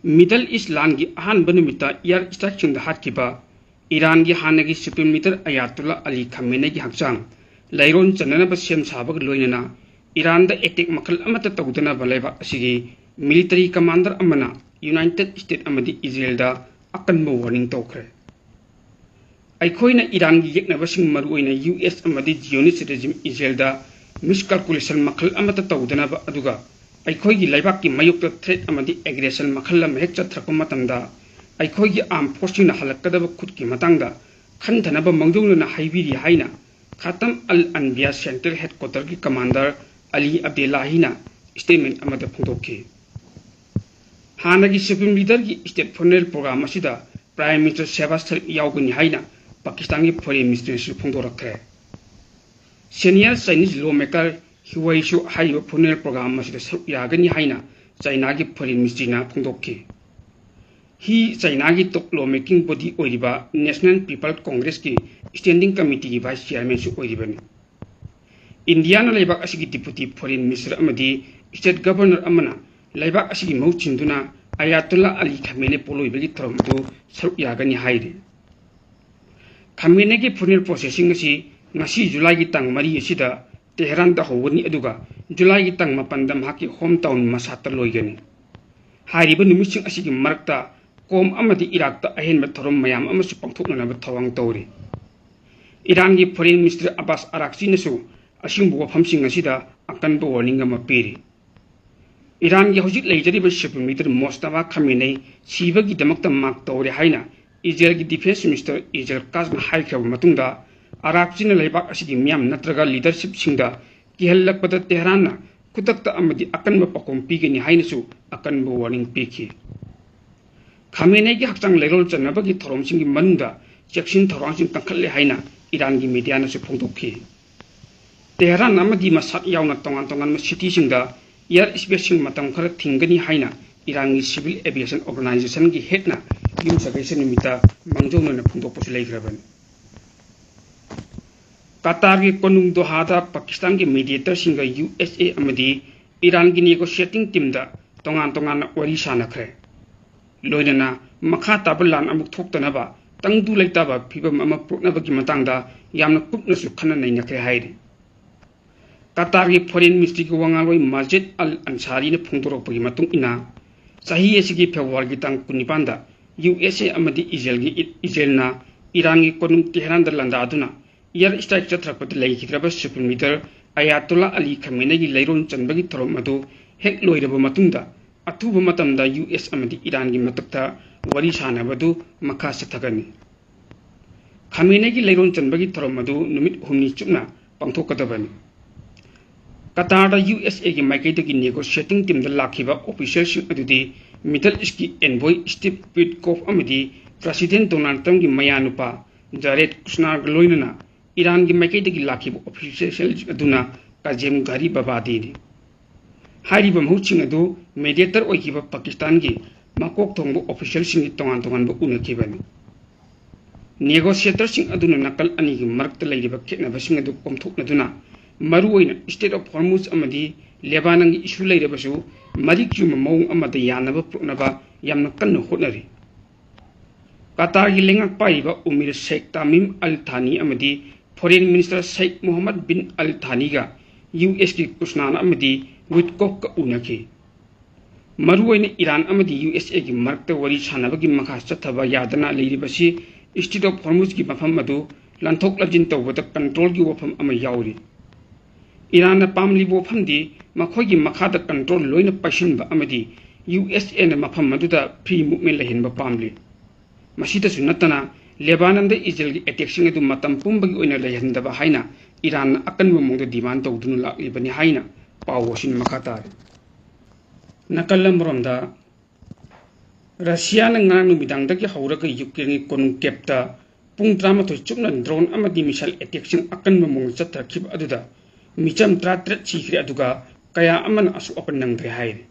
middle east लान की अहानब नुमित्ता एयर स्ट्राइक हाटखिबा ईरान की हानगी supreme leader Ayatollah Ali Khamenei की हक्चांग लैरोन चननब सेम साबग लोइनना ईरान द एटेक मखल अमत तौदनब लेबाक असिगी मिलिटरी कमांडर अमना यूनाइटेड स्टेट अमदी इजराइल दा अकनब वार्निंग तौखरे अखोइना ईरान की येक्नबसिंग मरुओइना यूएस अमदी जियोनिस्ट रेजिम इजराइल दा मिसकैलकुलेशन मखल अमत तौदनब अदुगा अखोइगी लेबाक की मयुक्त थ्रेट अमदी एग्रेशन मखल अम हेक चथरप मतमदा अखोइगी आर्म फोर्सिंग हलक्कदब खुद की मतंगदा खंधनब मंगजौलना हाइबिरी हाइना Khatam al Anbiya central headquarter की कमांडर अली अब्देलाहीना स्टेटमेंट अमद फोंदोखी हानगी सुप्रीम लीडर की स्टेट फुनरल प्रोग्राम असिदा प्राइम मिनिस्टर शहबाज शरीफ यावगनी हाइना पाकिस्तान की फॉरेन मिनिस्टर फोंदोरखरे सीनियर चाइनीज लॉ मेकर हिवाईसु हाइब फुनरल प्रोग्राम असिदा सरुक यागनी हाइना चाइना की फॉरेन मिनिस्ट्रीना फोंदोखी ही चाइना की टॉप लॉ मेकिंग बॉडी ओइरिबा नेशनल पीपल कांग्रेस की स्टैंडिंग कमिटी की वाइस चेयरमैन सु ओइरिबनी इंडिया ना लेबाक असिगी डिप्यूटी फॉरेन मिनिस्टर अमदी स्टेट गवर्नर अमना लेबाक असिगी मौचिंदुना अयातुल्ला अली खमेनी पोलोइबगी थरम दु सरुक यागनी हाइरे खमेनी की फुनरल प्रोसेसिंग असि ngasi जुलाई की तंग मरी असिदा तेहरान दा होगनी अदुगा जुलाई की तंग मपंदा माकी होम टाउन मसाता लोइगनी हारिबा नुमिसिंग असिगी मरक्ता कोम अमदी इराक दा अहेनबा थरम मयाम अमसु पंगथोकनब थवांग तौरी ईरान की फॉरेन मिनिस्टर अब्बास अराक्ची नसु असिंगबु वफमसिंग असिदा अकनबा वार्निंग अमा पीरी ईरान की हौजिक लेजरिबा सुप्रीम लीडर मोस्तफा खमेनी सिबगी दमक्ता मार्क तौरे हाइना इजराइल की डिफेंस मिनिस्टर इजराइल काजना हाइखब मतुंगदा अराक्ची ने लेबाक असिगी मियाम नत्रगा लीडरशिप सिंगदा किहल्लकपदा तेहरान खुदक्ता अमदी अकनबा पकोम पीगनी हाइनसु अकनबा वार्निंग पीखी खमेनी की हक्चांग लेरोल चनबगी थौरमसिंगी मनुंगदा चेक्सिन थौरांगसिंग तंखल्ले हाइना ईरान की मीडिया नसु फोंदोखी तेहरान अमदी मसाक यावना तोंगान तोंगान सिटीसिंगदा एयर स्पेसिंग मतम खर थिंगनी हाइना ईरान की सिविल एविएशन ऑर्गेनाइजेशन की हेडना यूमसगैसे निमित्ता मंगजौनना फोंदोकपसु लेग्रबनी कतार की कोनुंग दोहादा पाकिस्तान के मीडिएटर सिंह यूएसए अमदी ईरान की नेगोशिएटिंग टीम दा तोंगान तोंगान वरी सानखरे लोइनना मखा ताब लान अमुक थोक्तनबा तंगदु लेताबा फिबम अमा पुरनबगी मतंगदा यामना कुपनसु खनन नैनखरे हाइरे कतार की फॉरेन मिनिस्ट्री की वांगालोई मस्जिद अल अंसारी ने फोंदोरकपगी मतुंग इना चाही एसिगी फेब्रुआरी की तंग 19 दा यूएसए अमदी इजराइलना ईरान की कोनुंग तेहरान दा लंदादुना एयर स्ट्राइक चथरपद लेखिद्रब supreme leader Ayatollah Ali Khamenei की लैरोन चनबगी थरम अदु हेक लोइरब मतुंगदा अथुब मतमदा यूएस अमदी ईरान की मतकता वरी सानबदु मखा चथगनी खमेनी की लैरोन चनबगी थरम अदु नुमित हुमनी चुपना पंगथोकदबनी कतार यूएसए की माइकैदगी नेगोशिएटिंग टीम लाखिबा ऑफिसर्स अदुदी मिडल ईस्ट की एनवॉय स्टीव विटकॉफ अमदी प्रेसिडेंट डोनाल्ड ट्रम्प की मयानुपा जारेद कुशनर लोइनना ईरान की माइकैदगी लाखिबा ऑफिसर्स अदुना काजेम घरी बबादीनी हारिबा महूचिंग अदु मेडिएटर ओइकिबा पाकिस्तान की मकोक थोंगबो ऑफिसर्स तोंगान तोंगानबो उनखिबनी नेगोशिएटर्स अदुना नकल अनी की मरक्ता लैरिबा खेतनबसिंग अदु कोमथोकनदुना मरुओइना स्टेट ऑफ हॉर्मुज अमदी लेबानन की इशू लैरबसु मरिक्युम मौंग अमदा यानबा पुरनबा यामना कन्न होटनरी कतार की लेंगक पाइबा उमिर शेख तामिम अल थानी अमदी फॉरेन मिनिस्टर शेख मोहम्मद बिन अल थानी का यूएस की कुशनान अमदी विटकॉफ का उनखी मरुओइना ईरान अमदी यूएसए की मरक्ता वरी सानबगी मखा चथबा यादना लैरिबसि स्टेट ऑफ हॉर्मुज की मफम अदु लंथोक लजिन तौबदा कंट्रोल की वफम अमा याउरी ईरान पामलिबो वफमदी मखोगी मखादा कंट्रोल लोइना पाइसिनबा अमदी यूएसए ने मफम अदुदा फ्री मूवमेंट लहिनबा पामली मसीदसु नतना लेबानन द इजराइल की अटैक्सिंग अदु मतम पुंबगी ओइना लहिनदबा हाइना ईरान अकनबा मोंग डिमांड तौदुनु लाक्लिबनी हाइना पावोसिन मखातार नकलमरोमदा रशिया न ngang numitangdagi hauraga Ukraine konung kepta pung 13 chupna drone amadi missile attack akanba mong chathakib aduda micham 33 chikri aduga kaya aman asu apanangre haire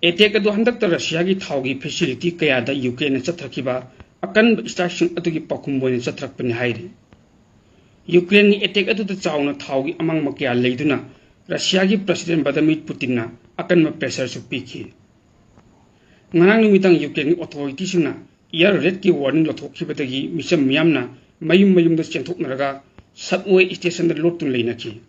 attack adu handakta Russia gi thaugi facility kaya da Ukraine chathakiba akan station adugi pakum boina chathrakpani haire Ukraine ni attack adu da chawna thaugi amang makya leiduna Russia gi president Vladimir Putin na akan ma pressure su piki ngarang numitang Ukraine authority singna air raid ki warning lothokkhibadagi misam miyamna mayum da chenthoknaraga satway station da lotun leinaki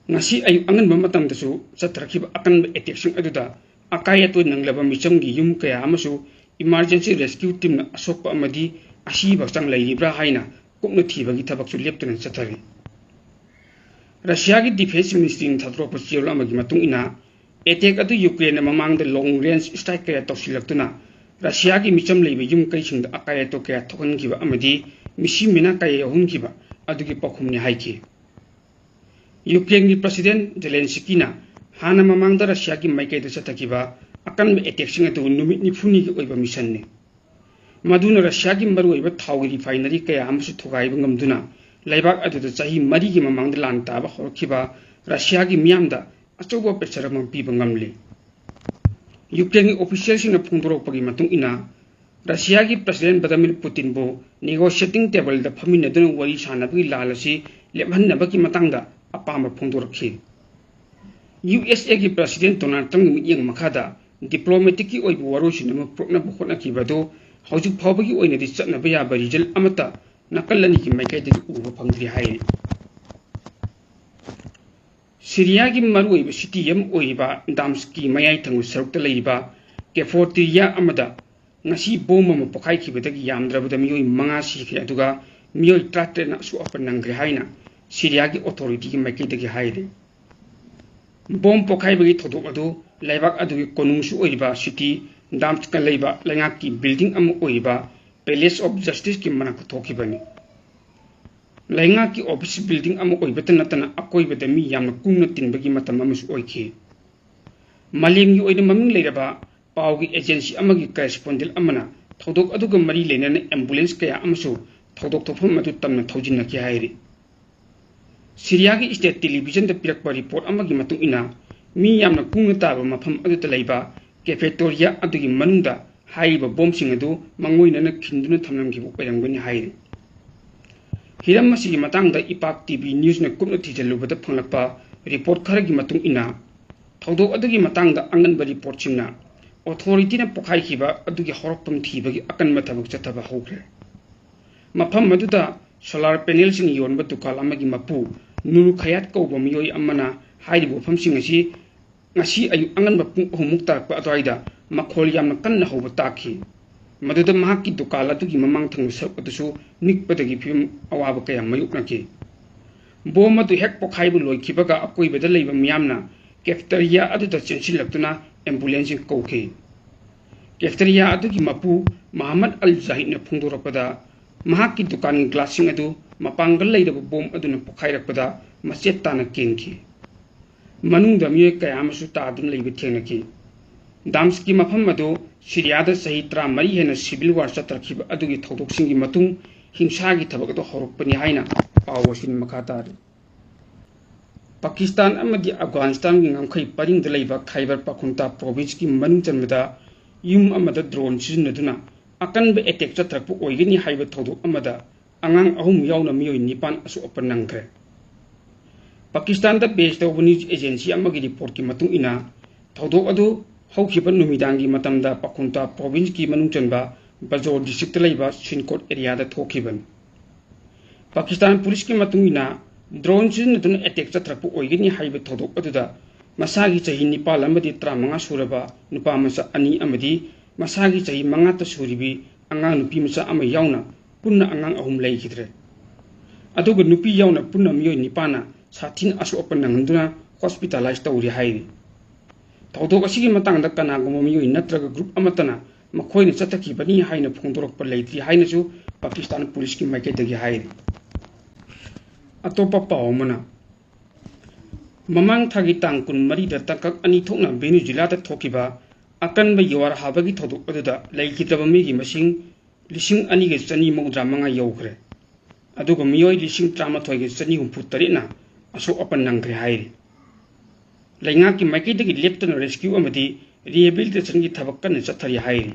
ngasi ayu angan ba matam da su chatrakiba akan attack sing aduda akaya to nanglaba misam gi yum kaya amasu emergency rescue team na asokpa amadi asi bakchang lairibra haina kopna thibagi thabak su leptuna chathari Russia ki defense ministry in thadropa chiol amagi matung ina attack adu Ukraine mamang da long range strike kaya tawsilaktuna Russia ki micham leibe yum kai sing da akaya to kaya thokan kiba amadi misi mina kaya hun kiba adugi pakhumni haiki Ukraine ki president Zelensky na hana mamang da Russia ki maikai da chatakiba akan attack sing adu numit ni phuni ki oiba mission ne maduna Russia ki maru oiba thawgi refinery kaya amsu thugai ba ngamduna laibak adu da chahi mari ki mamang da lan ta ba horkiba Russia ki miyam da achobo pechara mam pi ba ngamli Ukraine official sing na phungdorok pagi matung ina Russia ki president Vladimir Putin bo negotiating table da phamina dun wari sana bi lalasi lephan na ba ki matang da apama phungdorokhi USA ki president Donald Trump mi yang makada diplomatic ki oibu waro sinama prokna bokhona ki bado haujuk phawbagi oina di chatna ba ya ba result amata nakalani ki maikai de uba phangri hai Syria ki maru oiba city yam oiba Damsk ki mayai thangu sarukta leiba Kefortiya amada ngasi bomb ma pokhai ki bedagi yamdrabada miyoi manga si ki aduga miyoi trate na su apan nangri haina Syria ki authority ki maikai de ki haide bomb pokhai bagi thodok adu laibak adu ki konung su oiba city Damsk ka leiba langa ki building am oiba Palace of Justice ki mana thoki bani lainga ki office building am oiba tanatana akoi bada mi yamna kungna tinbagi matam amusu oikhi malem gi oina maming leiraba pawgi agency amagi correspondent amana thodok aduga mari leinana ambulance kaya amusu thodok thofam adu tamna thojinna ki hairi Syria ki state television da pirakpa report amagi matung ina mi yamna kungna taba mafam adu talaiba cafeteria adugi manungda haiba bomb sing adu mangoina na khinduna thamnam gi oirangani hairi hiram masigi matang da ipak tv news na kupna thijalubada phanglakpa report kharagi matung ina thodok adugi matang da angan ba report singna authority na pokhai khiba adugi horokpam thibagi akan mathabuk chathaba hokre mafam maduda solar panel sing yonba tukal amagi mapu nuru khayat ko bomiyoi amana hairibo famsing asi ngasi ayu angan ba pung homuk takpa atwaida makhol yamna kanna hoba takhi maduda mahaki dukala tugi mamang thang sak atusu nikpadagi phim awaba kaya mayuk naki bom adu hek pokhai bu loi khibaga akoi beda leiba miyamna cafeteria adu da chensil laktuna ambulance kokhe cafeteria adu ki mapu Muhammad Al Zahid ne phungdorapada mahaki dukan glassing adu mapangal leidaba bom adu na pokhai rakpada machet tana kenki manung da miye kaya amasu ta adun leiba thenaki Damsk ki mafam adu Syria da sahi 30 hena civil war chatrakiba adugi thodok singi matung himsa gi thabak adu horokpani haina pawasin makhatar Pakistan amadi Afghanistan gi ngamkhai paring da leiba Khyber Pakhtunkhwa province ki manung chanmada yum amada drone sinnaduna akan be attack chatrakpu oigini haiba thodok amada angang ahum yauna miyoi nipan asu opan nangkre Pakistan da based of news agency amagi report ki matung ina thodok adu haukiba numidangi matamda Pakhtunkhwa province ki manung chanba Bajor district laiba Sinkot area da thokiban Pakistan police ki matung ina drone sin dun attack chatrapu oigini haiba thodok aduda masagi chahi nipal amadi 35 suraba nupa masa ani amadi masagi chahi manga ta suribi angang nupi masa ama yauna punna angang ahum leikidre aduga nupi yauna punna miyoi nipana sathin asu opan nangduna hospitalized tawri hairi thodok asigi matang da kana gum miyoi natraga group amatana makhoina chathaki bani haina phungdorok pa leitri haina su Pakistan police ki maike dagi hairi atopa pawmana mamang thagi tangkun mari da takak ani thokna Venezuela da thokiba akan ba yawar habagi thodok aduda leikitaba mi gi masing lising ani ge chani mawdra manga yawkre aduga miyoi lising 13 ge chani hum putari na aso opan nangre hairi lainga ki maike dagi leptana rescue amadi rehabilitation ki thabak kan chathari hairi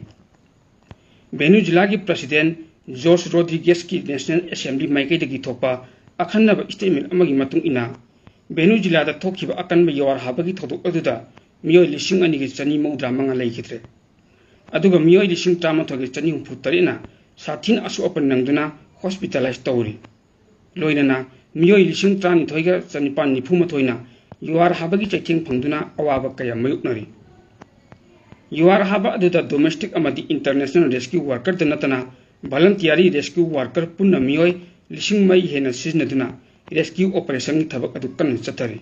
Venezuela ki president Jose Rodriguez ki National Assembly maike dagi thokpa akhanna ba statement amagi matung ina Venezuela da thokiba akan ba yawar habagi thodok aduda miyoi lising ani ge chani mawdra manga leikidre अदुगा मियोय लिसिंग त्रामाथोगी चनी हुंफु तरेना साथिन असु अपन नंगदुना hospitalise तौरी लोइनना मियोय लिसिंग त्रानी थोइगा चनिपान निफु मथोइना you're हाबगी चैथिंग फंगदुना अवाबा कया मयुकनरी युआर हाबा अदुदा domestic अमदी international rescue worker दनतना voluntary rescue worker पुन्ना मियोय लिसिंग मई हेना सिजनदुना रेस्क्यू ऑपरेशन की थबक अदु कन चतरी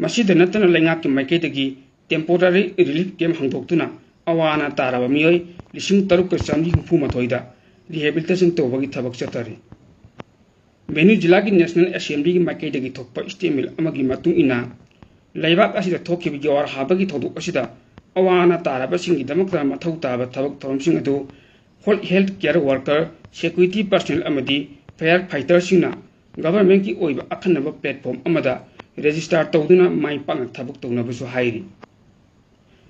मसीद नतना लेंगा की माइकेदगी टेम्पोररी रिलीफ कैम्प हंगदोक्तुना अवाना ताराबा मियोय लिसिंग तरुक चामजी हुंफु मथोइदा रिहेबिलिटेशन तौबगी थबक चतरी बेनु जिला की नेशनल असेंबली की माइकेदगी थोकपा स्टेमिल अमगी मतुंग इना लैबाक असिदा थोकिबि युआर हाबगी थोदुक असिदा अवाना ताराबा सिंगी दमकता मथौ ताबा थबक थोरमसिंग अदु health care worker security personal अमदी फायर फाइटर सिंगना गवर्नमेंट की ओइबा अखनबा प्लेटफॉर्म अमदा रजिस्टर तौदुना माइ पांग थबक तौनबसु हाइरी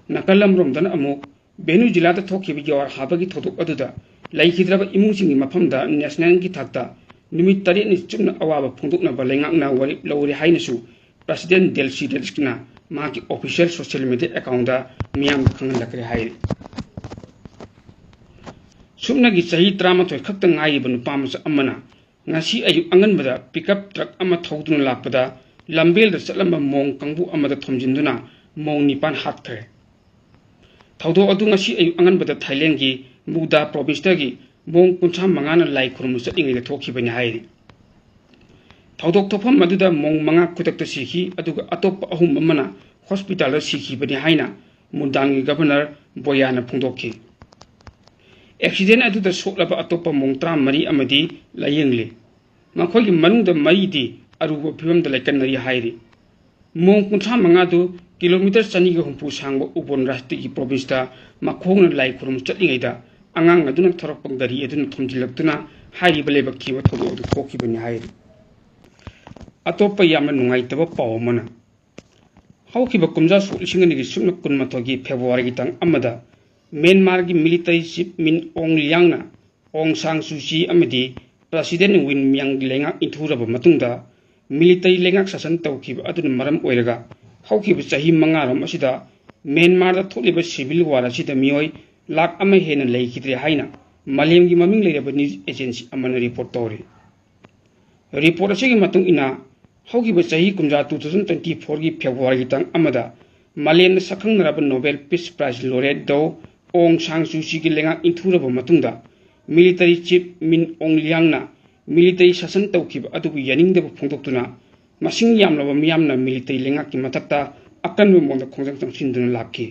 नकलमरोमदन अमुक बेनु जिला थोकिबि युआर हाबगी थोदुक अदुदा लैखिद्रबा इमुंसिंगी मफमदा नेशनल की थाकता निमित 7 नि चुमना अवाबा फोंदोकनबा लेंगाकना वरि लौरे हाइनसु प्रेसिडेंट डेल्सी डेल्स्किना माकी ऑफिशियल सोशल मीडिया अकाउंट मियाम खंगलकरे हाइरी सुमनगी सही 38 खक्ता ngayiba nupa masa amana ngasi ayu anganbada pickup truck ama thoduna lakpada lambel da chalamba mong kangbu amada thomjinduna mong nipan hatkhre thaudo adu ngasi ayu anganbada Thailand gi Muda province gi mong kuncha mangana lai khurum chatingi da thokhibani hairi thaudok thofam maduda mong manga kutakta sikhi aduga atop ahum amana hospital da sikhi bani haina Mudangi governor Boyana phongdokhi accident अदुदा सोलबा अतोपा मोंत्रा मरी अमदी लायेंगले मखोगी मनुंगदा मरीदी Aruba फिवमदा लेकनरी हाइरी मोंग Kuntha मंगादु kilometre 2 हुंपु सांगबा उबोन राष्ट्रीय province दा मखोंगना लाई खुरुम चटलिङैदा अंगांग अदुना थरप गरी अदुना थुमजिलक्तुना हाइरिबा लेबखिबा थोदो अदु थोखिबनि हाइरी अतोपा यामना नुंगाइतबा पाव मना हौखिबा कुमजा सोलिसिंगनि गि सुमना कुनमथोगी फेब्रुवारी गी तंग अमदा म्यांमार की मिलिटरी चीफ मिन ओंग लियांगना ओंग सांग सूची अमदी प्रेसिडेंट विन मियांग लेंगा इंथुरब मतुंगदा मिलिटरी लेंगा शासन तौखिब अदुन मरम ओइरगा हौखिब चाही 5 रोम असिदा म्यांमार दा थोलिबा सिविल वार असिदा मियोय लाख अमा हेना लेखिद्रे हाइना मालेम की ममिंग लेरबा न्यूज एजेंसी अमन रिपोर्ट तौरी रिपोर्ट असिगी मतुंग इना हौखिब चाही कुमजा 2024 की फेब्रुवारी की तंग अमदा मालेम सखंगरब नोबेल पीस प्राइज लोरेट दो ओंग सांग सूची की लेंगा इंथुरब मतुंगदा मिलिटरी चीफ मिन ओंग लियांगना मिलिटरी शासन तौखिब अदुबु यानिंगदब फोंदोक्तुना मसिंग यामलबा मियामना मिलिटरी लेंगा की मथक्ता अकनब मोंदा खोंजंग चंगसिनदुना लाखि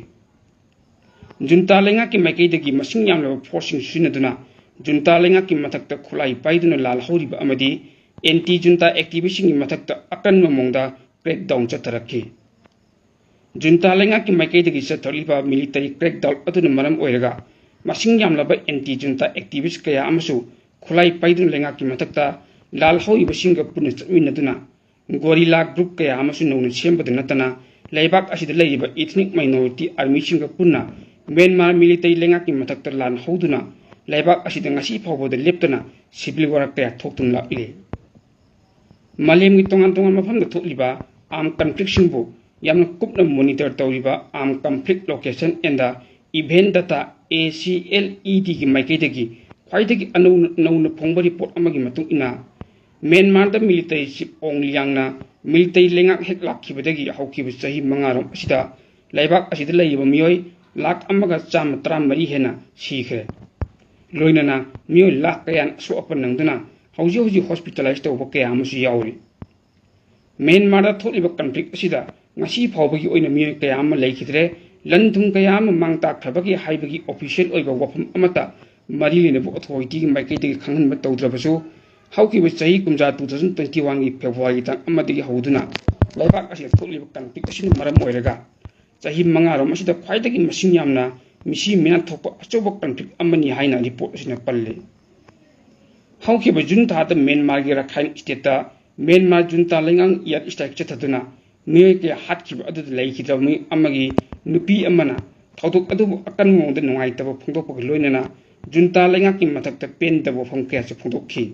जुनता लेंगा की माइकेदगी मसिंग यामलबा फोर्सिंग सुनदुना जुनता लेंगा की मथक्ता खुलाई पाइदुना लाल हौरिबा अमदी एंटी जुनता एक्टिविस्ट की मथक्ता अकनब मोंदा क्रैकडाउन चतरखि जुनता लेंगा की माइकेदगी चथलिबा मिलिटरी क्रैकडाउन अदुना मरम ओइरगा मसिंग यामलबा एंटी जुनता एक्टिविस्ट कया अमसु खुलाई पाइदुना लेंगा की मथक्ता लाल हौरिबा सिंगा पुना चमिनदुना गोरिल्ला ग्रुप कया अमसु नौना सेमबद नतना लेबाक असिदा लेरिबा इथनिक माइनॉरिटी आर्मी सिंगा पुना म्यांमार मिलिटरी लेंगा की मथक्ता लान हौदुना लेबाक असिदा ngasi फावबद लेप्तना सिविल वार कया थोक्तुन लाक्ले मालेम की तोंगान तोंगान मफमदा थोलिबा आर्म कन्फ्लिक्ट सिंबु यामना कुपना मॉनिटर तौरिबा arm conflict location and event data ACLED की माइकेदगी ख्वाइदगी नौना फोंबा रिपोर्ट अमगी मतुंग इना म्यांमार दा मिलिटरी चीफ ओंग लियांगना मिलिटरी लेंगा हेक लाखिबदगी हौखिब चाही 5 रोम असिदा लेबाक असिदा लेइबा मियोय लाख अमगा 133 हेना सिखरे लोइनना मियोय लाख कयान सोअपन नंगदना हौजी हौजी हॉस्पिटलाइज तौबा कया अमसु यावरी म्यांमार दा थोलिबा conflict असिदा ngasi phawbagi oina miyoy kaya ama leikhitre lanthung kaya ama mangta khabagi haibagi official oiba wafam amata marilina bu authority gi maikei khanghan ba tawdrabasu hauki ba chahi kumja 2021 gi February tang amadagi hauduna laibak asila tholiba conflict asin maram oiraga chahi 5 rom asida khwaidagi masing yamna misi mina thokpa achoba conflict amani haina report asina palle hauki ba junta ta Myanmar gi Rakhine state ta Myanmar junta lengang yat strike chathaduna मियोय के हाटखिब अदु लेखिद्रब मी अमगी नुपी अमना थौदुक अदु अकन मोंद नुंगाइतब फोंदोकपग लोइनना जुनता लेंगा की मथक्ता pen दब फोंके से फोंदोखि